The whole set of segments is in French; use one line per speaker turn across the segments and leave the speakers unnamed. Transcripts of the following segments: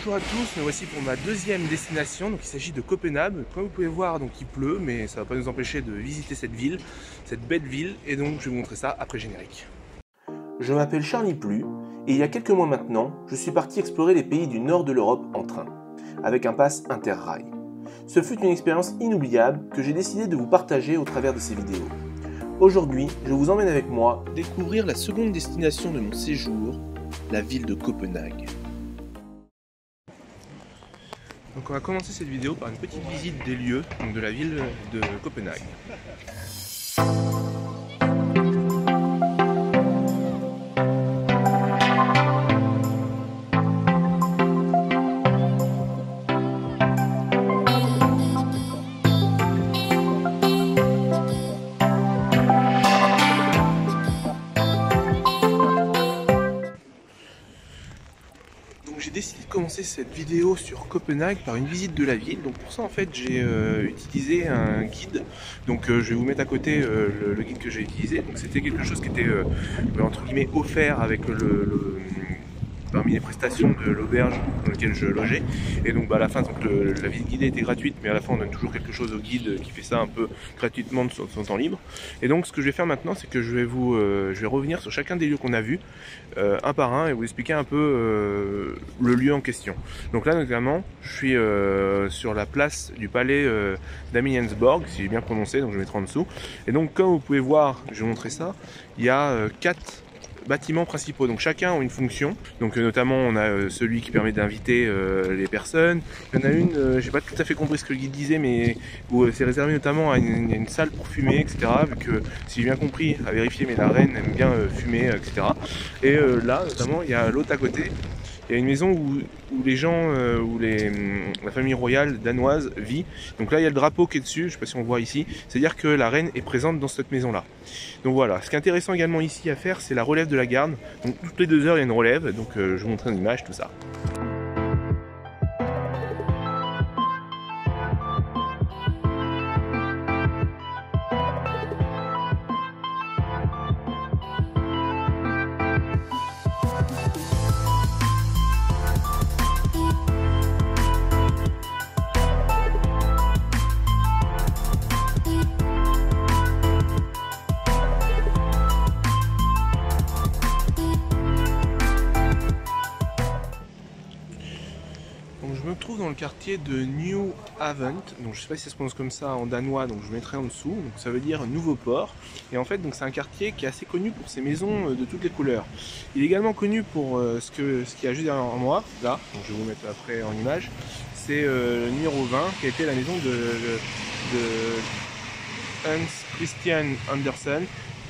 Bonjour à tous, me voici pour ma deuxième destination. Donc il s'agit de Copenhague. Comme vous pouvez voir, donc il pleut, mais ça ne va pas nous empêcher de visiter cette ville, cette belle ville, et donc je vais vous montrer ça après générique. Je m'appelle Charlie Plu, et il y a quelques mois maintenant, je suis parti explorer les pays du nord de l'Europe en train, avec un pass Interrail. Ce fut une expérience inoubliable que j'ai décidé de vous partager au travers de ces vidéos. Aujourd'hui, je vous emmène avec moi découvrir la seconde destination de mon séjour, la ville de Copenhague. Donc on va commencer cette vidéo par une petite visite des lieux donc de la ville de Copenhague. J'ai décidé de commencer cette vidéo sur Copenhague par une visite de la ville. Donc pour ça en fait j'ai utilisé un guide. Donc je vais vous mettre à côté le guide que j'ai utilisé. Donc c'était quelque chose qui était entre guillemets offert avec parmi les prestations de l'auberge dans laquelle je logeais. Et donc à la fin, donc, la visite guidée était gratuite, mais à la fin on donne toujours quelque chose au guide qui fait ça un peu gratuitement de son temps libre. Et donc ce que je vais faire maintenant, c'est que je vais revenir sur chacun des lieux qu'on a vus, un par un, et vous expliquer un peu le lieu en question. Donc là notamment, je suis sur la place du palais d'Amaliensborg, si j'ai bien prononcé, donc je mettrai en dessous. Et donc comme vous pouvez voir, je vais vous montrer ça, il y a 4 bâtiments principaux, donc chacun a une fonction. Donc notamment on a celui qui permet d'inviter les personnes. Il y en a une, j'ai pas tout à fait compris ce que le guide disait, mais où c'est réservé notamment à une salle pour fumer, etc. Vu que, si j'ai bien compris, à vérifier, mais la reine aime bien fumer, etc. Et là notamment il y a l'autre à côté. Il y a une maison où les gens, la famille royale danoise vit. Donc là, il y a le drapeau qui est dessus, je ne sais pas si on voit ici. C'est-à-dire que la reine est présente dans cette maison-là. Donc voilà. Ce qui est intéressant également ici à faire, c'est la relève de la garde. Donc toutes les 2 heures, il y a une relève. Donc je vous montre une image, tout ça. Je me trouve dans le quartier de New Haven, donc je ne sais pas si ça se prononce comme ça en danois, donc je mettrai en dessous, donc ça veut dire nouveau port. Et en fait donc c'est un quartier qui est assez connu pour ses maisons de toutes les couleurs. Il est également connu pour ce qu'il y a juste derrière moi, là, donc je vais vous mettre après en image, c'est le numéro 20 qui a été la maison de Hans Christian Andersen,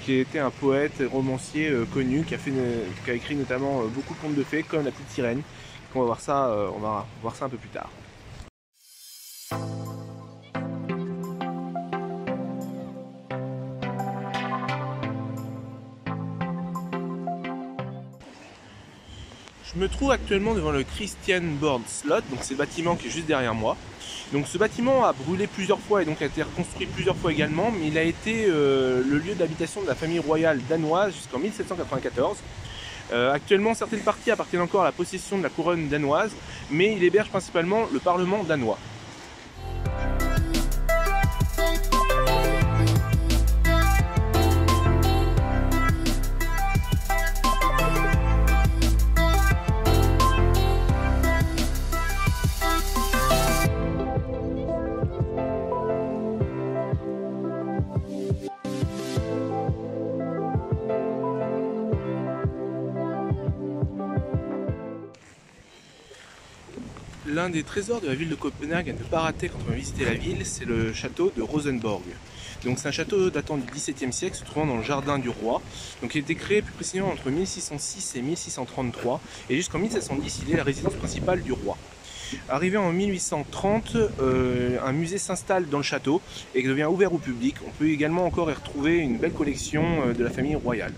qui était un poète romancier connu, qui a écrit notamment beaucoup de contes de fées comme La Petite Sirène. On va voir ça un peu plus tard. Je me trouve actuellement devant le Christiansborg Slot, donc c'est le bâtiment qui est juste derrière moi. Donc ce bâtiment a brûlé plusieurs fois et donc a été reconstruit plusieurs fois également, mais il a été le lieu d'habitation de la famille royale danoise jusqu'en 1794. Actuellement, certaines parties appartiennent encore à la possession de la couronne danoise, mais il héberge principalement le Parlement danois. L'un des trésors de la ville de Copenhague à ne pas rater quand on va visiter la ville, c'est le château de Rosenborg. Donc c'est un château datant du XVIIe siècle, se trouvant dans le jardin du roi. Donc il a été créé plus précisément entre 1606 et 1633, et jusqu'en 1710 il est la résidence principale du roi. Arrivé en 1830, un musée s'installe dans le château et devient ouvert au public. On peut également encore y retrouver une belle collection de la famille royale.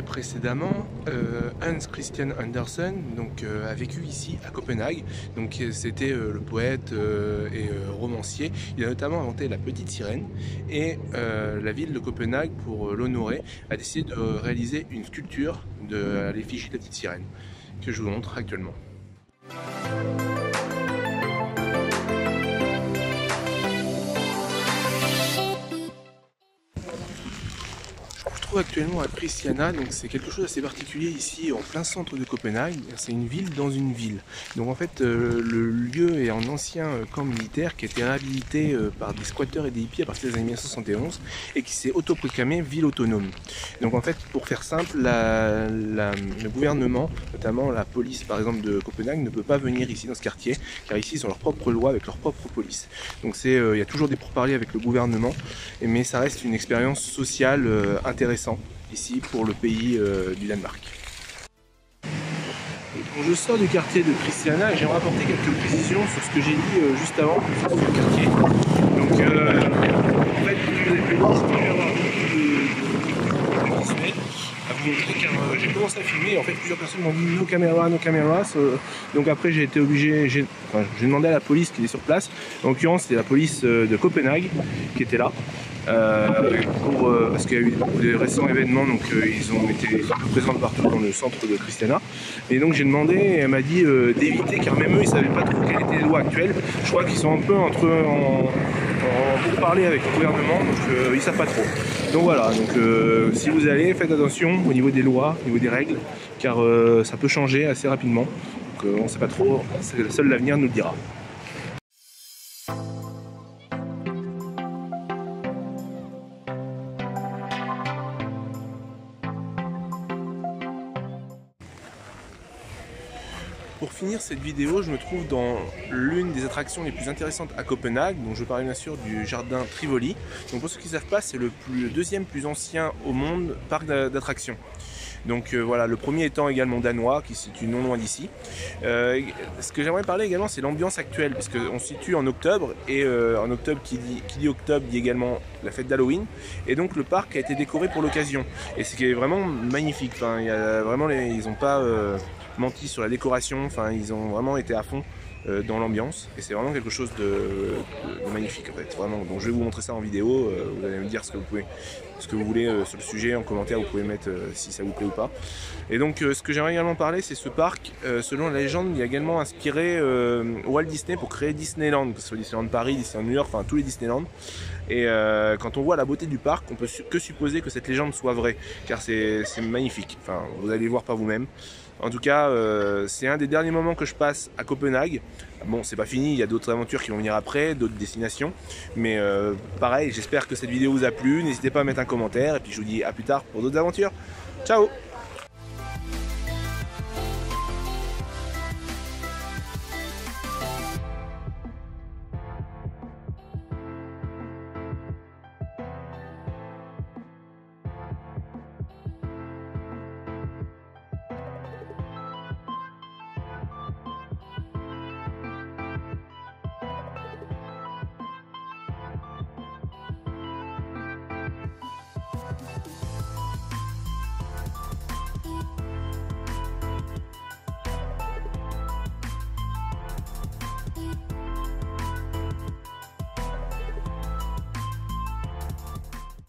précédemment, Hans Christian Andersen a vécu ici à Copenhague. Donc c'était le poète et romancier. Il a notamment inventé la petite sirène et la ville de Copenhague, pour l'honorer, a décidé de réaliser une sculpture à l'effigie de la petite sirène que je vous montre actuellement. Je trouve actuellement à Christiania, donc c'est quelque chose d'assez particulier ici en plein centre de Copenhague. C'est une ville dans une ville. Donc en fait le lieu est un ancien camp militaire qui a été réhabilité par des squatteurs et des hippies à partir des années 1971 et qui s'est autoproclamé ville autonome. Donc en fait, pour faire simple, le gouvernement, notamment la police par exemple de Copenhague, ne peut pas venir ici dans ce quartier car ici ils ont leur propre loi avec leur propre police. Donc il y a toujours des pourparlers avec le gouvernement, mais ça reste une expérience sociale intéressante ici pour le pays du Danemark. Donc je sors du quartier de Christiania et j'aimerais apporter quelques précisions sur ce que j'ai dit juste avant sur ce quartier. Donc en fait, vous avez pu voir, je vais avoir beaucoup de visuels à vous montrer car j'ai commencé à filmer et en fait plusieurs personnes m'ont dit no camera, no cameras. Donc après j'ai été obligé, j'ai demandé à la police qui est sur place. En l'occurrence c'était la police de Copenhague qui était là. Parce qu'il y a eu des récents événements, donc ils ont été présents partout dans le centre de Christiania. Et donc j'ai demandé et elle m'a dit d'éviter, car même eux ils savaient pas trop quelle était les lois actuelles. Je crois qu'ils sont un peu en pourparlers avec le gouvernement, donc ils savent pas trop. Donc voilà, donc si vous allez, faites attention au niveau des lois, au niveau des règles, car ça peut changer assez rapidement. Donc on sait pas trop, seul l'avenir nous le dira. Pour finir cette vidéo, je me trouve dans l'une des attractions les plus intéressantes à Copenhague. Donc je parle bien sûr du jardin Tivoli. Donc pour ceux qui ne savent pas, c'est le deuxième plus ancien au monde parc d'attractions. Donc voilà, le premier étant également danois, qui se situe non loin d'ici. Ce que j'aimerais parler également, c'est l'ambiance actuelle, parce qu'on se situe en octobre, et en octobre, qui dit octobre, dit également la fête d'Halloween. Et donc le parc a été décoré pour l'occasion. Et ce qui est vraiment magnifique. Enfin, ils n'ont pas menti sur la décoration, enfin ils ont vraiment été à fond dans l'ambiance et c'est vraiment quelque chose de magnifique en fait, vraiment. Donc je vais vous montrer ça en vidéo, vous allez me dire ce que vous voulez sur le sujet en commentaire, vous pouvez mettre si ça vous plaît ou pas. Et donc ce que j'aimerais également parler, c'est ce parc, selon la légende, il a également inspiré Walt Disney pour créer Disneyland, que ce soit Disneyland Paris, Disneyland New York, enfin tous les Disneyland. Et quand on voit la beauté du parc, on peut que supposer que cette légende soit vraie, car c'est magnifique, enfin vous allez voir par vous-même. En tout cas, c'est un des derniers moments que je passe à Copenhague. Bon, c'est pas fini, il y a d'autres aventures qui vont venir après, d'autres destinations. Mais pareil, j'espère que cette vidéo vous a plu. N'hésitez pas à mettre un commentaire et puis je vous dis à plus tard pour d'autres aventures. Ciao!